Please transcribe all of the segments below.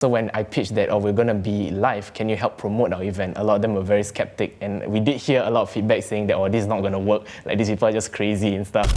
So when I pitched that, we're gonna be live, can you help promote our event? A lot of them were very skeptic, and we did hear a lot of feedback saying that, this is not gonna work, like these people are just crazy and stuff.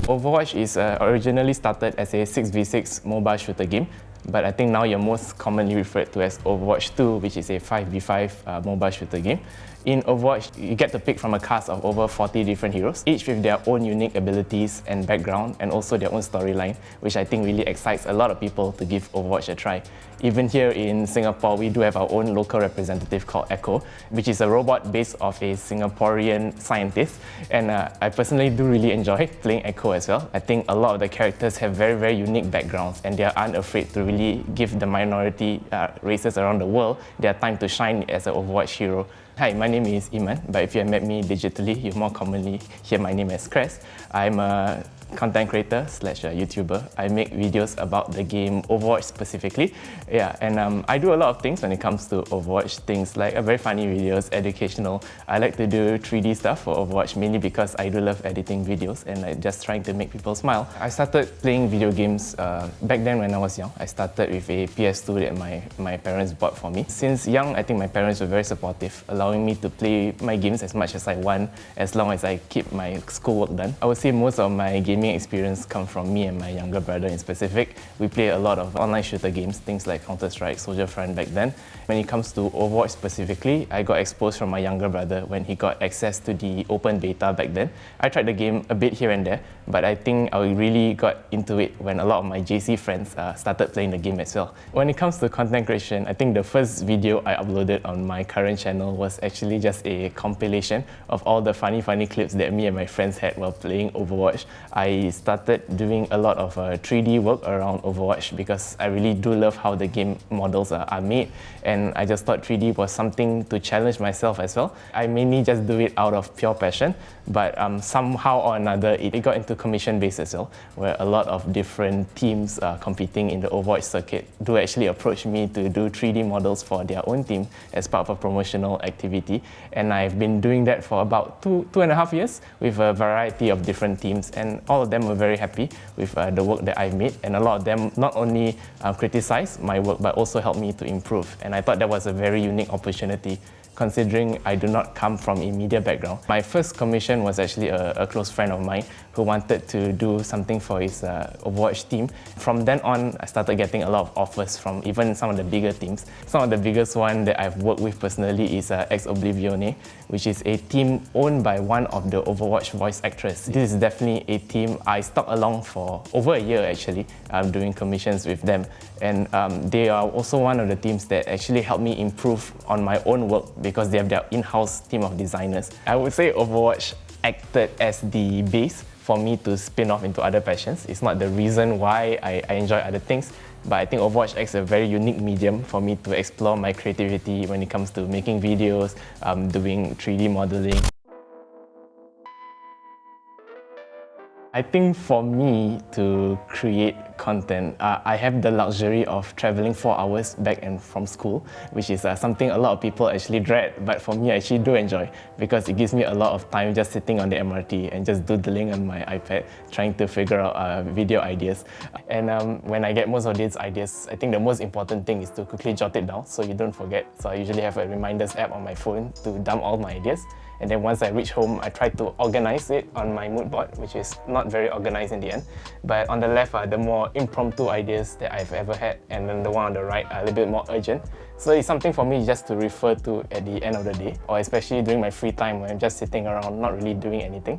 Overwatch is originally started as a 6v6 mobile shooter game, but I think now you're most commonly referred to as Overwatch 2, which is a 5v5 mobile shooter game. In Overwatch, you get to pick from a cast of over 40 different heroes, each with their own unique abilities and background, and also their own storyline, which I think really excites a lot of people to give Overwatch a try. Even here in Singapore, we do have our own local representative called Echo, which is a robot based off a Singaporean scientist, and I personally do really enjoy playing Echo as well. I think a lot of the characters have very, very unique backgrounds, and they are unafraid to really give the minority races around the world their time to shine as an Overwatch hero. Hi, my name is Iman, but if you have met me digitally, you more commonly hear my name as Cres. I'm a content creator / YouTuber. I make videos about the game Overwatch specifically. Yeah, and I do a lot of things when it comes to Overwatch, things like very funny videos, educational. I like to do 3D stuff for Overwatch, mainly because I do love editing videos and just trying to make people smile. I started playing video games back then when I was young. I started with a PS2 that my parents bought for me. Since young, I think my parents were very supportive, allowing me to play my games as much as I want, as long as I keep my schoolwork done. I would say most of my gaming experience comes from me and my younger brother in specific. We play a lot of online shooter games, things like Counter-Strike, Soldier Front back then. When it comes to Overwatch specifically, I got exposed from my younger brother when he got access to the open beta back then. I tried the game a bit here and there, but I think I really got into it when a lot of my JC friends started playing the game as well. When it comes to content creation, I think the first video I uploaded on my current channel was actually just a compilation of all the funny clips that me and my friends had while playing Overwatch. I started doing a lot of 3D work around Overwatch because I really do love how the game models are made, and I just thought 3D was something to challenge myself as well. I mainly just do it out of pure passion, but somehow or another it got into commission-based as well, where a lot of different teams competing in the Overwatch circuit do actually approach me to do 3D models for their own team as part of a promotional activity, and I've been doing that for about two and a half years with a variety of different teams, and all of them were very happy with the work that I've made, and a lot of them not only criticized my work but also helped me to improve, and I thought that was a very unique opportunity considering I do not come from a media background. My first commission was actually a close friend of mine who wanted to do something for his Overwatch team. From then on, I started getting a lot of offers from even some of the bigger teams. Some of the biggest one that I've worked with personally is Ex Oblivione, which is a team owned by one of the Overwatch voice actress. This is definitely a team I stuck along for over a year actually, doing commissions with them. And they are also one of the teams that actually helped me improve on my own work because they have their in-house team of designers. I would say Overwatch acted as the base for me to spin off into other passions. It's not the reason why I enjoy other things, but I think Overwatch acts a very unique medium for me to explore my creativity when it comes to making videos, doing 3D modeling. I think for me to create content, I have the luxury of traveling 4 hours back and from school, which is something a lot of people actually dread, but for me I actually do enjoy because it gives me a lot of time just sitting on the MRT and just doodling on my iPad, trying to figure out video ideas. And when I get most of these ideas, I think the most important thing is to quickly jot it down so you don't forget. So I usually have a reminders app on my phone to dump all my ideas. And then once I reach home, I try to organize it on my mood board, which is not very organized in the end. But on the left are the more impromptu ideas that I've ever had, and then the one on the right are a little bit more urgent. So it's something for me just to refer to at the end of the day, or especially during my free time when I'm just sitting around not really doing anything.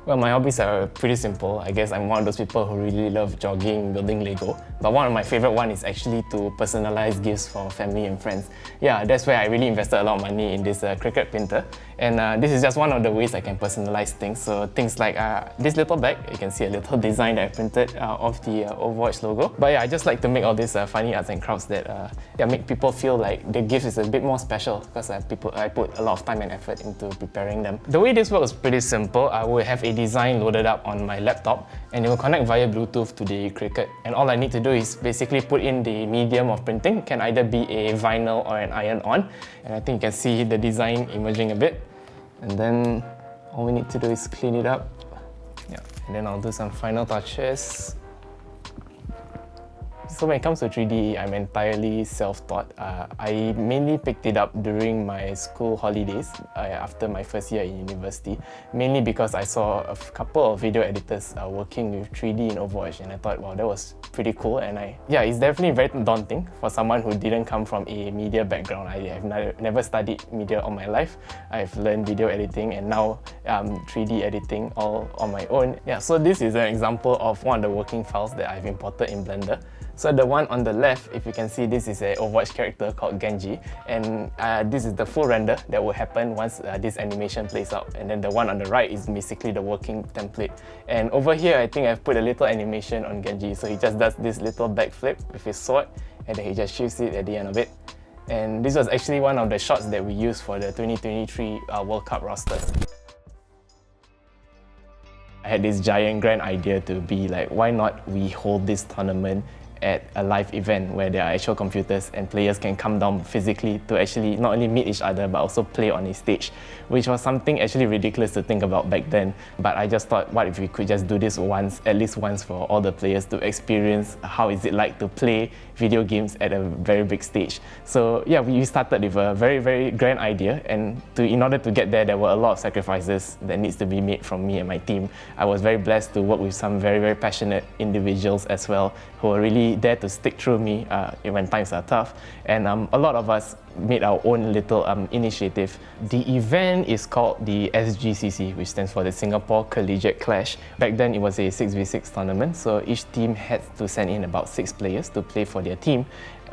Well, my hobbies are pretty simple. I guess I'm one of those people who really love jogging, building Lego. But one of my favorite ones is actually to personalize gifts for family and friends. Yeah, that's where I really invested a lot of money in this cricket printer. And this is just one of the ways I can personalize things. So things like this little bag, you can see a little design that I printed of the Overwatch logo. But yeah, I just like to make all these funny arts and crafts that make people feel like the gift is a bit more special because I put a lot of time and effort into preparing them. The way this works is pretty simple. I will have a design loaded up on my laptop, and it will connect via Bluetooth to the Cricut. And all I need to do is basically put in the medium of printing. It can either be a vinyl or an iron-on. And I think you can see the design emerging a bit. And then all we need to do is clean it up. Yeah. And then I'll do some final touches. So when it comes to 3D, I'm entirely self-taught. I mainly picked it up during my school holidays after my first year in university, mainly because I saw a couple of video editors working with 3D in Overwatch, and I thought, wow, that was pretty cool. And yeah, it's definitely very daunting for someone who didn't come from a media background. I have never studied media all my life. I've learned video editing and now 3D editing all on my own. Yeah, so this is an example of one of the working files that I've imported in Blender. So the one on the left, if you can see, this is an Overwatch character called Genji, and this is the full render that will happen once this animation plays out. And then the one on the right is basically the working template. And over here, I think I've put a little animation on Genji. So he just does this little backflip with his sword, and then he just shoots it at the end of it. And this was actually one of the shots that we used for the 2023 World Cup roster. I had this giant grand idea to be like, why not we hold this tournament at a live event where there are actual computers and players can come down physically to actually not only meet each other but also play on a stage, which was something actually ridiculous to think about back then. But I just thought, what if we could just do this once, at least once, for all the players to experience how is it like to play video games at a very big stage. So yeah, we started with a very, very grand idea, and in order to get there, there were a lot of sacrifices that needs to be made from me and my team. I was very blessed to work with some very, very passionate individuals as well, who were really there to stick through me when times are tough. And a lot of us made our own little initiative. The event is called the SGCC, which stands for the Singapore Collegiate Clash. Back then it was a 6v6 tournament, so each team had to send in about 6 players to play for their team.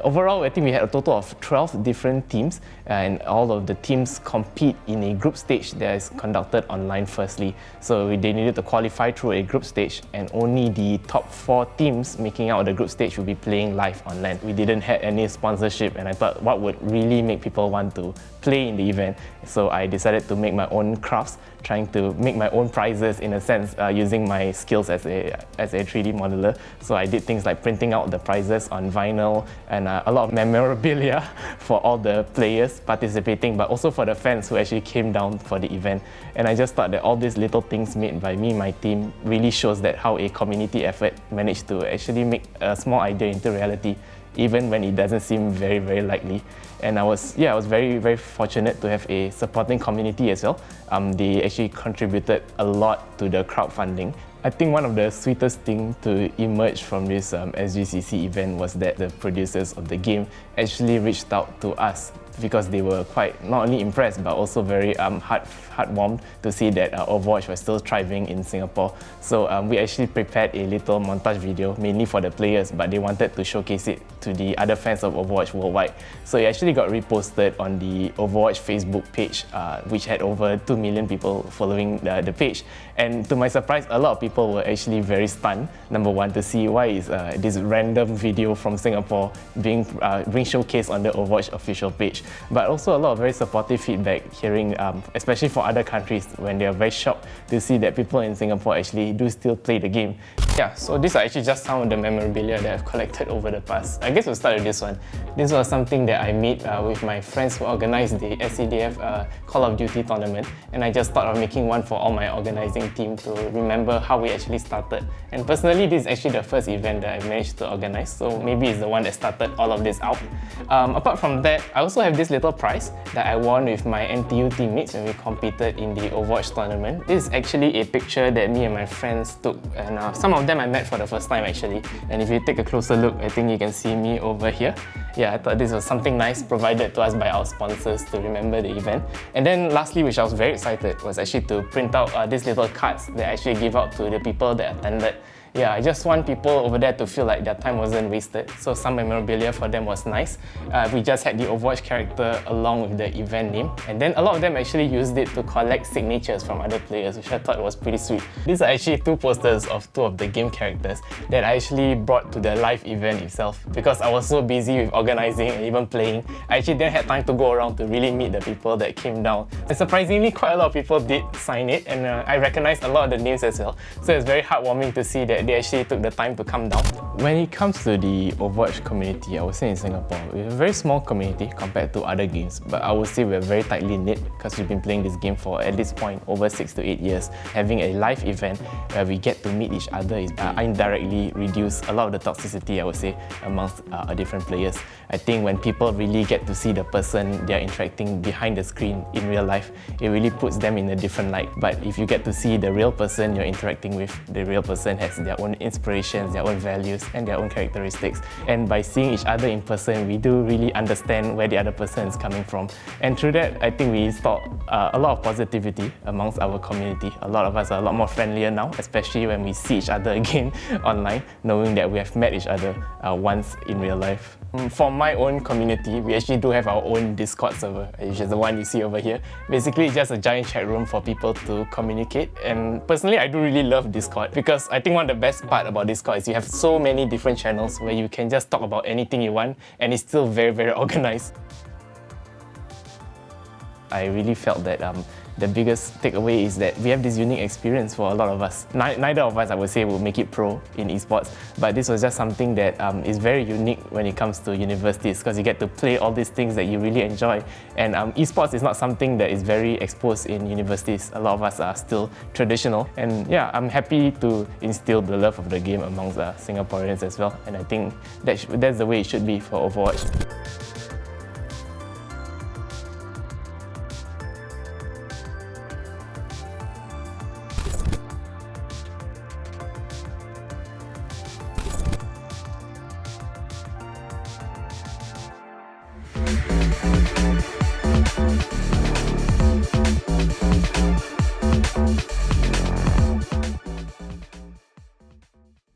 Overall, I think we had a total of 12 different teams, and all of the teams compete in a group stage that is conducted online firstly. So they needed to qualify through a group stage, and only the top 4 teams making out of the group stage will be playing live online. We didn't have any sponsorship, and I thought what would really make people want to play in the event. So I decided to make my own crafts, trying to make my own prizes in a sense, using my skills as a 3D modeler. So I did things like printing out the prizes on vinyl and a lot of memorabilia for all the players participating, but also for the fans who actually came down for the event. And I just thought that all these little things made by me and my team really shows that how a community effort managed to actually make a small idea into reality, even when it doesn't seem very, very likely. And I was very, very fortunate to have a supporting community as well. They actually contributed a lot to the crowdfunding. I think one of the sweetest things to emerge from this SGCC event was that the producers of the game actually reached out to us, because they were quite not only impressed but also very heartwarmed to see that Overwatch was still thriving in Singapore. So we actually prepared a little montage video mainly for the players, but they wanted to showcase it to the other fans of Overwatch worldwide. So it actually got reposted on the Overwatch Facebook page, which had over 2 million people following the page. And to my surprise, a lot of people were actually very stunned, number one, to see why is this random video from Singapore being showcased on the Overwatch official page. But also a lot of very supportive feedback, hearing, especially for other countries, when they are very shocked to see that people in Singapore actually do still play the game. Yeah, so these are actually just some of the memorabilia that I've collected over the past. I guess we'll start with this one. This was something that I made with my friends who organized the SCDF Call of Duty tournament, and I just thought of making one for all my organizing team to remember how we actually started. And personally, this is actually the first event that I managed to organize, so maybe it's the one that started all of this out. Apart from that, I also have this little prize that I won with my NTU teammates when we competed in the Overwatch tournament. This is actually a picture that me and my friends took, and some of them I met for the first time actually. And if you take a closer look, I think you can see me over here. Yeah, I thought this was something nice provided to us by our sponsors to remember the event. And then lastly, which I was very excited, was actually to print out these little cards that I actually give out to the people that attended. yeah, I just want people over there to feel like their time wasn't wasted. So some memorabilia for them was nice. We just had the Overwatch character along with the event name. And then a lot of them actually used it to collect signatures from other players, which I thought was pretty sweet. These are actually 2 posters of 2 of the game characters that I actually brought to the live event itself. Because I was so busy with organizing and even playing, I actually didn't have time to go around to really meet the people that came down. And surprisingly, quite a lot of people did sign it, and I recognized a lot of the names as well. So it's very heartwarming to see that they actually took the time to come down. When it comes to the Overwatch community, I would say in Singapore, we're a very small community compared to other games, but I would say we're very tightly knit because we've been playing this game for, at this point, over 6 to 8 years. Having a live event where we get to meet each other is indirectly reduce a lot of the toxicity, I would say, amongst different players. I think when people really get to see the person they're interacting behind the screen in real life, it really puts them in a different light. But if you get to see the real person you're interacting with, the real person has their own inspirations, their own values, and their own characteristics. And by seeing each other in person, we do really understand where the other person is coming from. And through that, I think we installed a lot of positivity amongst our community. A lot of us are a lot more friendlier now, especially when we see each other again online, knowing that we have met each other once in real life. For my own community, we actually do have our own Discord server, which is the one you see over here. Basically, it's just a giant chat room for people to communicate. And personally, I do really love Discord because I think one of the best part about Discord is you have so many different channels where you can just talk about anything you want, and it's still very, very organized. I really felt that the biggest takeaway is that we have this unique experience for a lot of us. Neither of us, I would say, will make it pro in esports, but this was just something that is very unique when it comes to universities because you get to play all these things that you really enjoy. And esports is not something that is very exposed in universities. A lot of us are still traditional. And yeah, I'm happy to instill the love of the game amongst Singaporeans as well. And I think that's the way it should be for Overwatch.